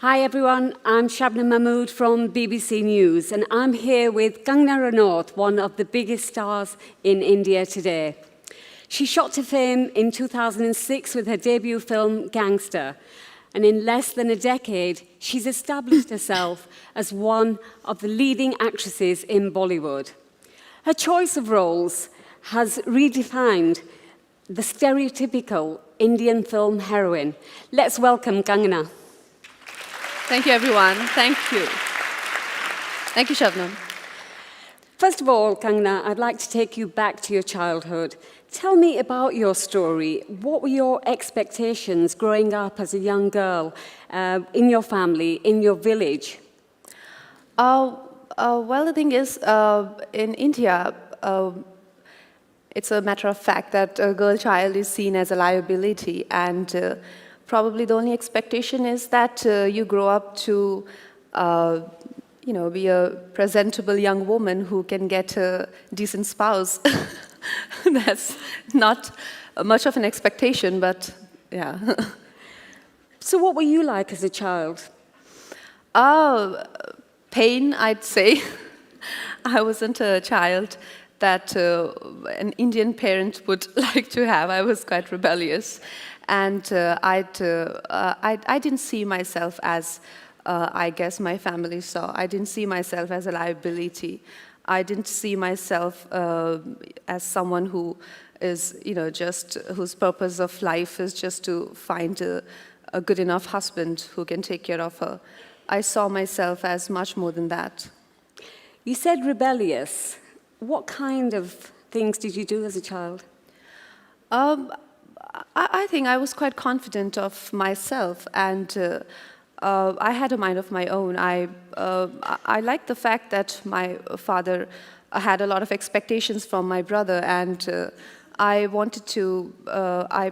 Hi everyone, I'm Shabnam Mahmood from BBC News and I'm here with Kangana Ranaut, one of the biggest stars in India today. She shot to fame in 2006 with her debut film Gangster, and in less than a decade she's established herself as one of the leading actresses in Bollywood. Her choice of roles has redefined the stereotypical Indian film heroine. Let's welcome Kangana. Thank you, everyone. Thank you. Thank you, Shabnam. First of all, Kangana, I'd like to take you back to your childhood. Tell me about your story. What were your expectations growing up as a young girl in your family, in your village? Well, the thing is, in India, it's a matter of fact that a girl child is seen as a liability, and probably the only expectation is that you grow up to, be a presentable young woman who can get a decent spouse. That's not much of an expectation, but yeah. So what were you like as a child? Pain, I'd say. I wasn't a child that an Indian parent would like to have. I was quite rebellious. And I didn't see myself as, I guess my family saw. I didn't see myself as a liability. I didn't see myself as someone who is, whose purpose of life is just to find a good enough husband who can take care of her. I saw myself as much more than that. You said rebellious. What kind of things did you do as a child? I think I was quite confident of myself, and I had a mind of my own. I liked the fact that my father had a lot of expectations from my brother, and I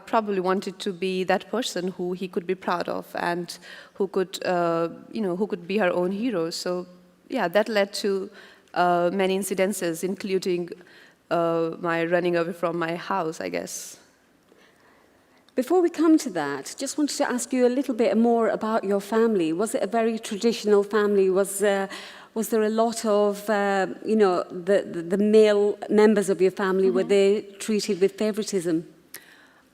probably wanted to be that person who he could be proud of, and who could, who could be her own hero. So, yeah, that led to many incidences, including my running away from my house, I guess. Before we come to that, just wanted to ask you a little bit more about your family. Was it a very traditional family? Was there a lot of, the male members of your family, were they treated with favoritism?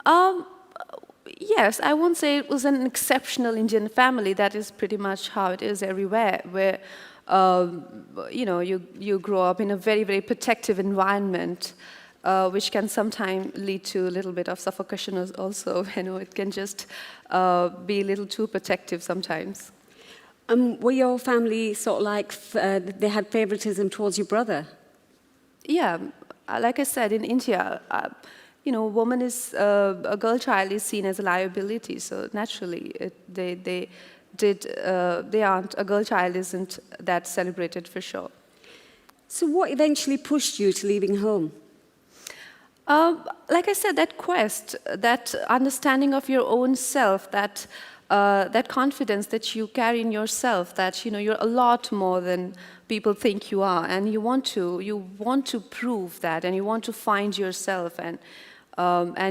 Yes, I won't say it was an exceptional Indian family. That is pretty much how it is everywhere, where, you grow up in a very, very protective environment. Which can sometimes lead to a little bit of suffocation also. It can just be a little too protective sometimes. Were your family sort of like, they had favoritism towards your brother? Yeah, like I said, in India, a girl child is seen as a liability, so naturally a girl child isn't that celebrated for sure. So what eventually pushed you to leaving home? Like I said, that quest, that understanding of your own self, that confidence that you carry in yourself, that you're a lot more than people think you are, and you want to prove that, and you want to find yourself, and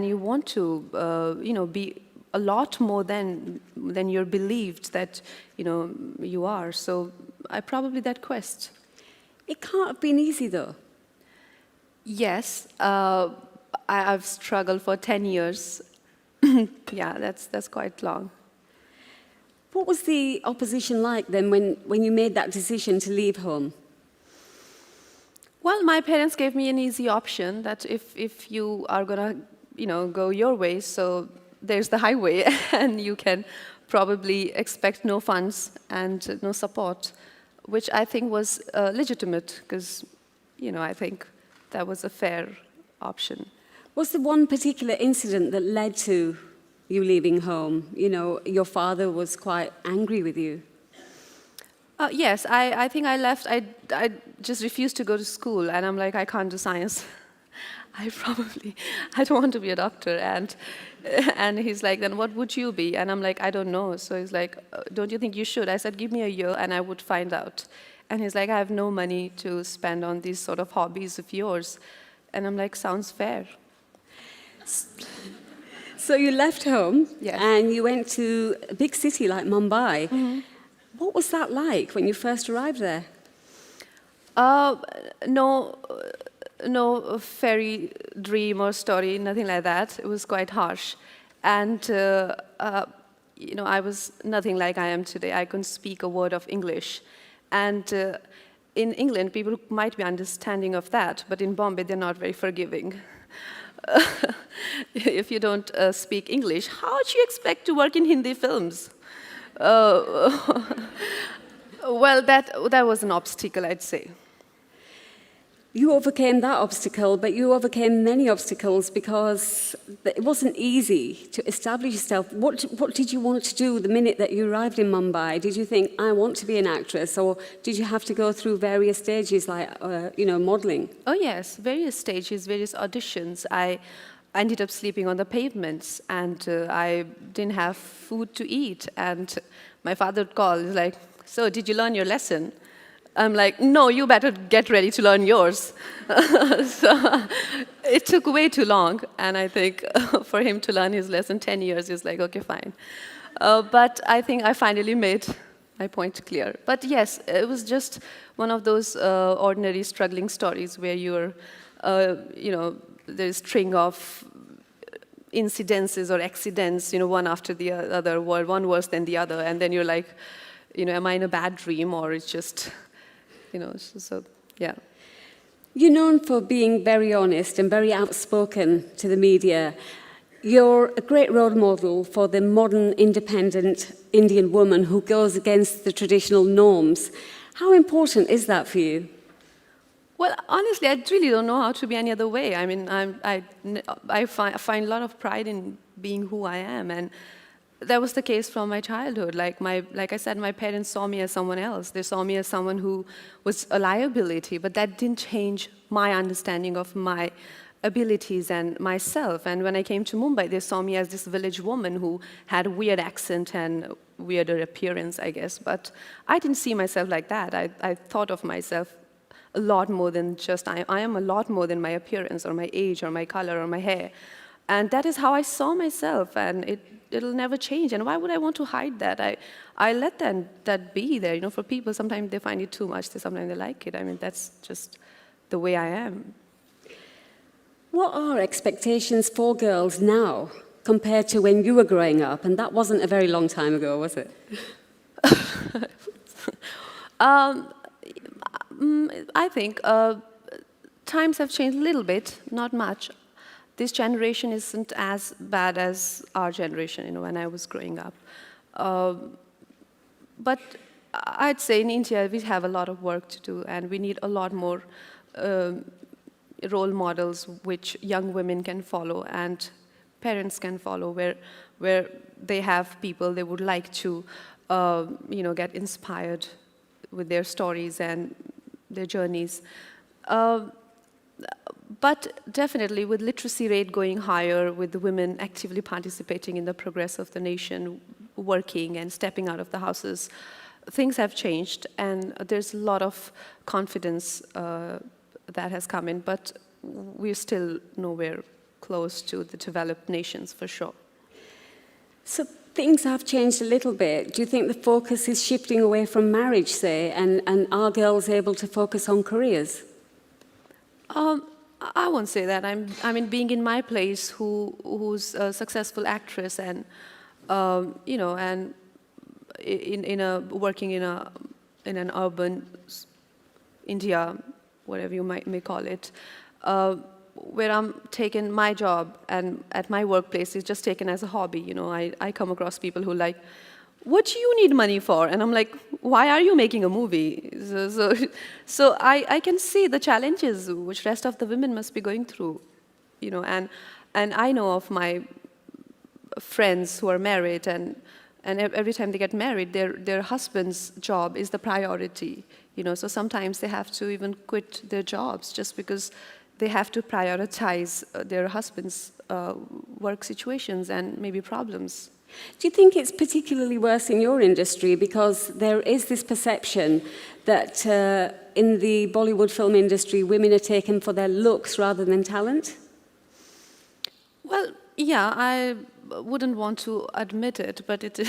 you want to be a lot more than you're believed that you are. So probably that quest. It can't have been easy though. Yes, I've struggled for 10 years. Yeah, that's quite long. What was the opposition like then when you made that decision to leave home? Well, my parents gave me an easy option that if you are gonna, go your way, so there's the highway, and you can probably expect no funds and no support, which I think was legitimate, because, I think that was a fair option. Was there one particular incident that led to you leaving home? Your father was quite angry with you. Yes, I think I left. I just refused to go to school, and I'm like, I can't do science. I don't want to be a doctor. And he's like, then what would you be? And I'm like, I don't know. So he's like, don't you think you should? I said, give me a year and I would find out. And he's like, I have no money to spend on these sort of hobbies of yours. And I'm like, sounds fair. So you left home, yes. and you went to a big city like Mumbai. What was that like when you first arrived there? No, no fairy dream or story, nothing like that. It was quite harsh. And, I was nothing like I am today. I couldn't speak a word of English. And in England, people might be understanding of that, but in Bombay, they're not very forgiving. If you don't speak English, how do you expect to work in Hindi films? Well, that was an obstacle, I'd say. You overcame that obstacle, but you overcame many obstacles because it wasn't easy to establish yourself. What did you want to do the minute that you arrived in Mumbai? Did you think, I want to be an actress? Or did you have to go through various stages like, modeling? Oh, yes, various stages, various auditions. I ended up sleeping on the pavements, and I didn't have food to eat. And my father would call, he's like, so did you learn your lesson? I'm like, no, you better get ready to learn yours. So it took way too long, and I think for him to learn his lesson 10 years, he's like, okay, fine. But I think I finally made my point clear. But yes, it was just one of those ordinary struggling stories where you're, there's a string of incidences or accidents, one after the other, one worse than the other, and then you're like, am I in a bad dream, or it's just... so yeah. You're known for being very honest and very outspoken to the media. You're a great role model for the modern, independent Indian woman who goes against the traditional norms. How important is that for you? Well, honestly, I really don't know how to be any other way. I mean, I find a lot of pride in being who I am, and that was the case from my childhood. Like I said, my parents saw me as someone else. They saw me as someone who was a liability, but that didn't change my understanding of my abilities and myself. And when I came to Mumbai, they saw me as this village woman who had a weird accent and weirder appearance, I guess. But I didn't see myself like that. I thought of myself a lot more than just, I am a lot more than my appearance or my age or my color or my hair. And that is how I saw myself, and it'll never change. And why would I want to hide that? I let that be there. For people, sometimes they find it too much, sometimes they like it. I mean, that's just the way I am. What are expectations for girls now compared to when you were growing up? And that wasn't a very long time ago, was it? I think times have changed a little bit, not much. This generation isn't as bad as our generation, when I was growing up. But I'd say in India, we have a lot of work to do, and we need a lot more role models which young women can follow and parents can follow, where they have people they would like to, get inspired with their stories and their journeys. But definitely, with literacy rate going higher, with the women actively participating in the progress of the nation, working and stepping out of the houses, things have changed, and there's a lot of confidence that has come in, but we're still nowhere close to the developed nations, for sure. So things have changed a little bit. Do you think the focus is shifting away from marriage, say, and are girls able to focus on careers? I won't say that. I mean, being in my place, who's a successful actress, and and working in an urban India, whatever you may call it, where I'm taking my job and at my workplace is just taken as a hobby. I come across people who like, what do you need money for? And I'm like, why are you making a movie? So I can see the challenges which rest of the women must be going through, and I know of my friends who are married, and every time they get married, their husband's job is the priority, so sometimes they have to even quit their jobs just because they have to prioritize their husband's work situations and maybe problems. Do you think it's particularly worse in your industry because there is this perception that in the Bollywood film industry, women are taken for their looks rather than talent? Well, yeah, I wouldn't want to admit it, but it is.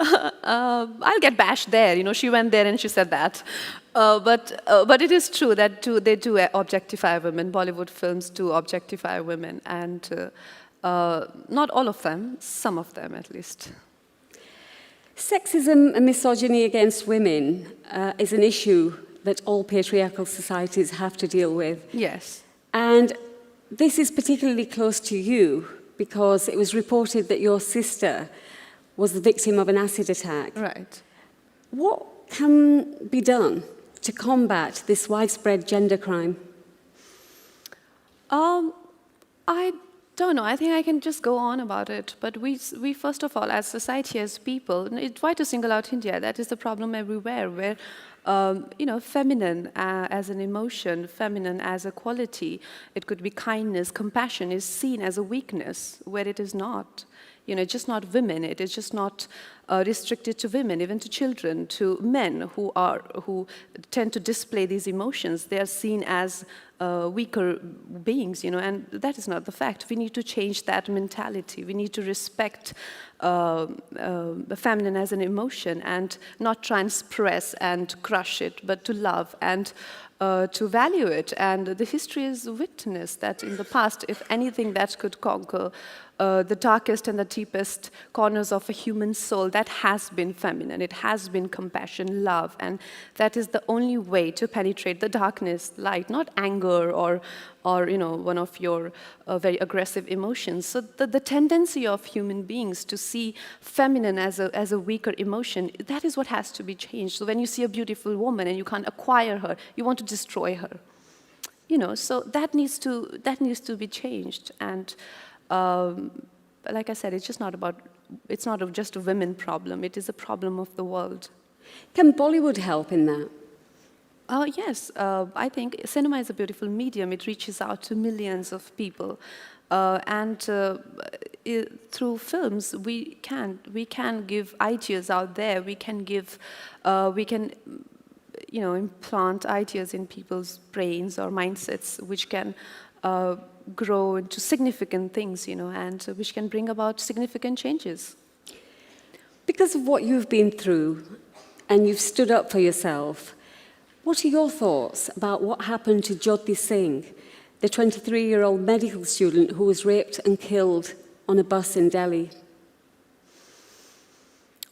I'll get bashed there. You know, she went there and she said that. But it is true that they do objectify women. Bollywood films do objectify women, and not all of them, some of them at least. Sexism and misogyny against women is an issue that all patriarchal societies have to deal with. Yes. And this is particularly close to you because it was reported that your sister was the victim of an acid attack. Right. What can be done to combat this widespread gender crime? I don't know. I think I can just go on about it. But we first of all, as society, as people, try to single out India. That is the problem everywhere, where feminine as an emotion, feminine as a quality, it could be kindness, compassion, is seen as a weakness, where it is not. You know, just not women. It is just not restricted to women, even to children, to men who tend to display these emotions. They are seen as weaker beings, you know, and that is not the fact. We need to change that mentality. We need to respect the feminine as an emotion and not try and suppress and crush it, but to love and to value it. And the history is witness that in the past, if anything that could conquer the darkest and the deepest corners of a human soul, that has been feminine. It has been compassion, love, and that is the only way to penetrate the darkness, light, not anger or one of your very aggressive emotions. So the tendency of human beings to see feminine as a weaker emotion, that is what has to be changed. So when you see a beautiful woman and you can't acquire her, you want to destroy her. You know, so that needs to be changed. And like I said, it's not just a women problem, it is a problem of the world. Can Bollywood help in that? Yes, I think cinema is a beautiful medium. It reaches out to millions of people. And through films, we can give ideas out there. We can implant ideas in people's brains or mindsets, which can grow into significant things, you know, and which can bring about significant changes. Because of what you've been through, and you've stood up for yourself, what are your thoughts about what happened to Jyoti Singh, the 23-year-old medical student who was raped and killed on a bus in Delhi?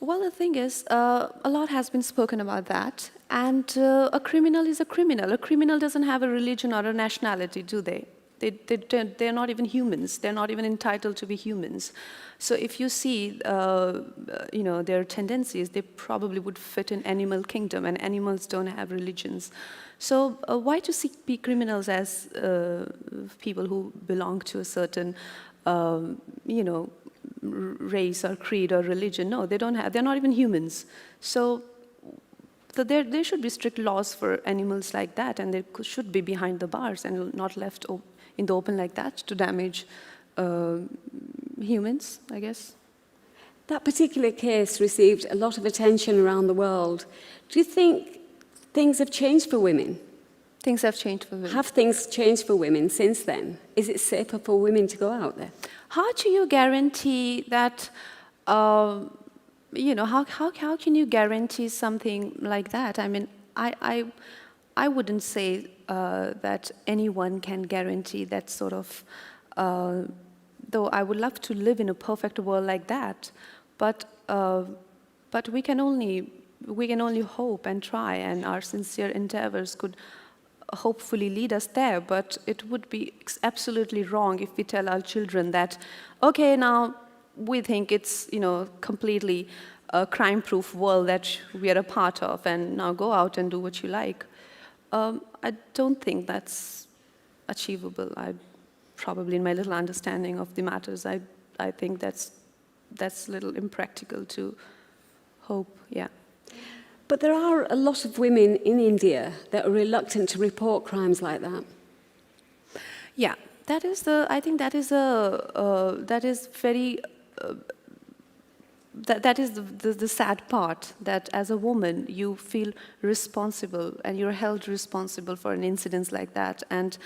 Well, the thing is, a lot has been spoken about that, and a criminal is a criminal. A criminal doesn't have a religion or a nationality, do they? They're not even humans. They're not even entitled to be humans. So if you see, their tendencies, they probably would fit in animal kingdom, and animals don't have religions. So why to see criminals as people who belong to a certain, race or creed or religion? No, they don't have. They're not even humans. So there should be strict laws for animals like that, and they should be behind the bars and not left in the open like that to damage humans, I guess. That particular case received a lot of attention around the world. Do you think things have changed for women? Things have changed for women. Have things changed for women since then? Is it safer for women to go out there? How do you guarantee that, how can you guarantee something like that? I mean, I wouldn't say that anyone can guarantee that sort of, though I would love to live in a perfect world like that, but we can only hope and try, and our sincere endeavors could hopefully lead us there. But it would be absolutely wrong if we tell our children that, okay, now we think it's completely a crime-proof world that we are a part of, and now go out and do what you like. I don't think that's achievable. Probably in my little understanding of the matters, I think that's a little impractical to hope, yeah. But there are a lot of women in India that are reluctant to report crimes like that. Yeah, I think that is the sad part, that as a woman you feel responsible and you're held responsible for an incident like that, and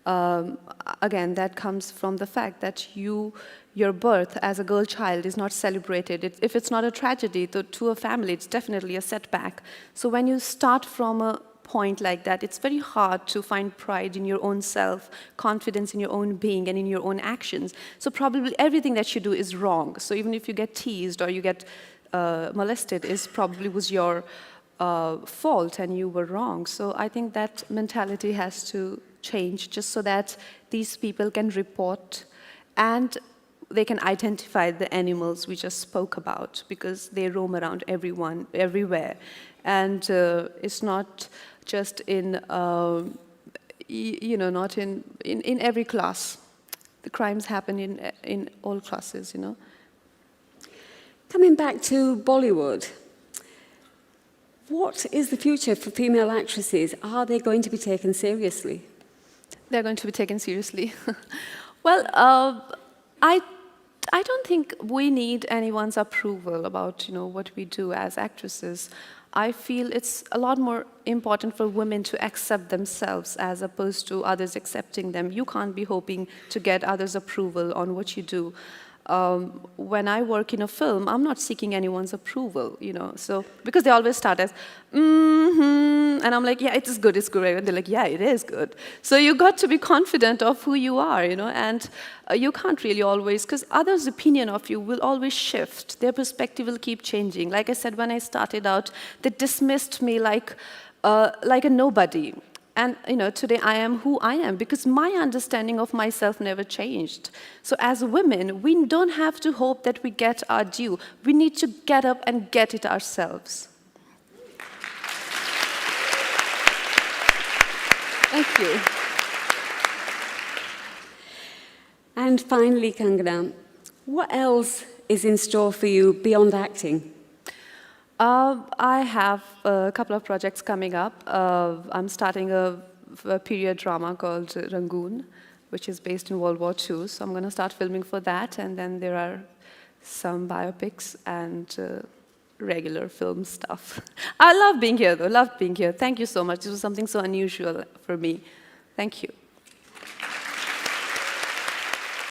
again, that comes from the fact that your birth as a girl child is not celebrated. If it's not a tragedy to a family, it's definitely a setback. So when you start from a point like that, it's very hard to find pride in your own self, confidence in your own being and in your own actions. So probably everything that you do is wrong. So even if you get teased or you get molested, was your fault and you were wrong. So I think that mentality has to change just so that these people can report and they can identify the animals we just spoke about, because they roam around everywhere. And it's not just in, not in every class. The crimes happen in all classes, Coming back to Bollywood, what is the future for female actresses? Are they going to be taken seriously? They're going to be taken seriously. Well, I don't think we need anyone's approval about what we do as actresses. I feel it's a lot more important for women to accept themselves as opposed to others accepting them. You can't be hoping to get others' approval on what you do. When I work in a film, I'm not seeking anyone's approval, So because they always start as, and I'm like, yeah, it is good, it's good, and they're like, yeah, it is good. So you got to be confident of who you are, and you can't really always, because others' opinion of you will always shift. Their perspective will keep changing. Like I said, when I started out, they dismissed me like a nobody. And today I am who I am because my understanding of myself never changed. So as women, we don't have to hope that we get our due. We need to get up and get it ourselves. Thank you. And finally, Kangana, what else is in store for you beyond acting? I have a couple of projects coming up. I'm starting a period drama called Rangoon, which is based in World War II. So I'm going to start filming for that. And then there are some biopics and regular film stuff. I love being here, though. Love being here. Thank you so much. This was something so unusual for me. Thank you.